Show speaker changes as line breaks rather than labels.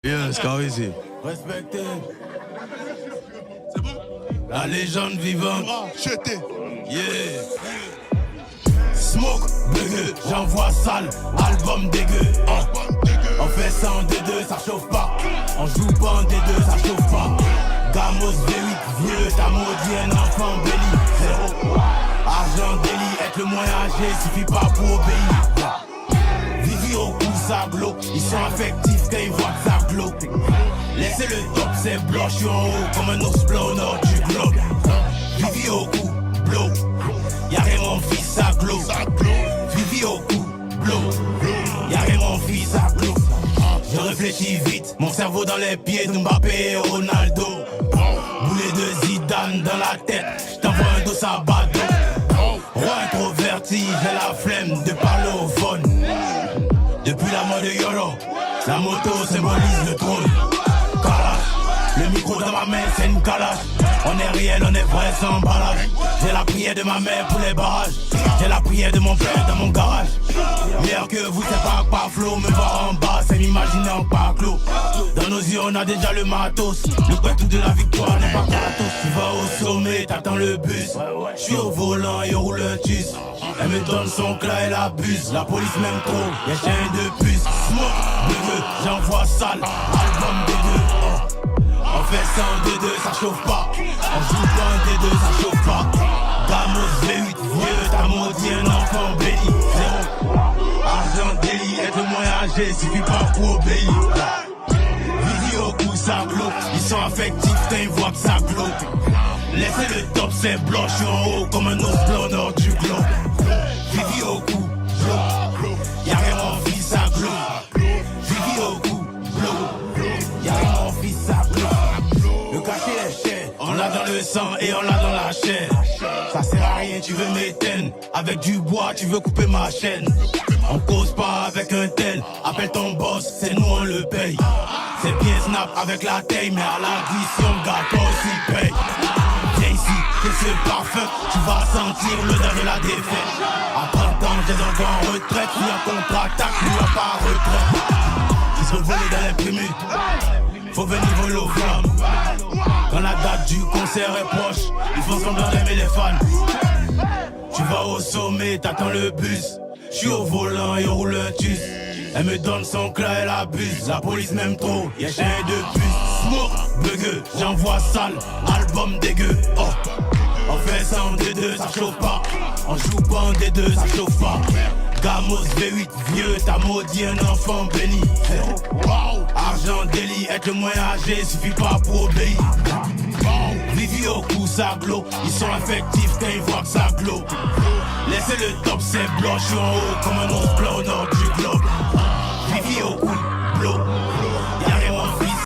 Yes, Carisé.
Respecté.
C'est bon? La légende vivante.
Jeté.
Yeah. Smoke, bugueux, j'envoie sale, album dégueu. On fait ça en D2, ça chauffe pas. On joue pas en D2, ça chauffe pas. Gamos V8, vieux, t'as maudit un enfant béni. Zéro. Argent délit, être le moins âgé, suffit pas pour obéir. Vivi au cou, ça glow. Ils sont affectifs quand ils voient que ça glow. Laissez le top, c'est blanc, je suis en haut comme un ours blanc au nord du globe. Vivi au cou, blow. Y'a rien mon fils, ça glow. Vivi au cou, blow. Y'a rien mon fils, ça glow. Je réfléchis vite, mon cerveau dans les pieds de Mbappé et Ronaldo. Boulet de Zidane dans la tête, j't'envoie un dos à bado. Roi introverti, j'ai la flemme de parler au phone. Depuis la mort de Yoro, la moto symbolise le trône. Kalash, le micro dans ma main c'est une calache. On est réel, on est vrai sans emballage. J'ai la prière de ma mère pour les barrages. J'ai la prière de mon père dans mon garage. Meilleur que vous, c'est pas Paflo. Me voir en bas, c'est m'imaginer en parclos. Dans nos yeux, on a déjà le matos. Le tout de la victoire n'est pas gratos. Tu vas au sommet, t'attends le bus. Je suis au volant et on roule un tus. Elle me donne son clat, elle abuse. La police m'aime trop, y'a chien de puce. Smoke, dégueu, j'envoie sale. Album dégueu, On fait ça en D2, ça chauffe pas. On joue pas en D2, ça chauffe pas. Gamos V8, vieux, t'as maudit un enfant béni. Zéro. Argent délit, être moins âgé, suffit pas pour obéir. Vivi au cou, ça glow. Ils sont affectifs quand ils voient que ça glow. Laissez le top, c'est blanc, je suis en haut comme un ours blanc au nord du globe. Vivi au cou, blow. Y'a rien mon fils, ça glow. Vivi au cou, blow. Y'a rien mon fils, ça glow. Le cachet est cher, on l'a dans le sang et on l'a dans la chair. Ça sert à rien, tu veux m'éteindre. Avec du bois, tu veux couper ma chaîne. On cause pas avec un tel. Appelle ton boss, c'est nous on le paye. C'est bien snap avec la taille, mais à l'addition, gâteau aussi paye. Viens ici, c'est ce parfum, tu vas sentir l'odeur de la défaite. À 30 ans, j'ai encore en retraite. Lui en contre-attaque, lui en pas retraite. Ils sont volés dans les primus. Faut venir voler aux flammes. Quand la date du concert est proche, ils font semblant d'aimer les fans. Tu vas au sommet, t'attends le bus. J'suis au volant et on roule un tus. Elle me donne son clat, elle abuse. La police m'aime trop, y'a chien de puce. Smoke, bugueux, j'envoie sale. Album dégueu, On fait ça en D2, ça chauffe pas. On joue pas en D2, ça chauffe pas. Gamos V8, vieux, t'as maudit un enfant béni. Argent délit, être le moins âgé, suffit pas pour obéir. Vivi au cou, ça glow. Ils sont affectifs quand ils voient que ça glow. Laissez le top, c'est blanc, je suis en haut comme un ours blanc au nord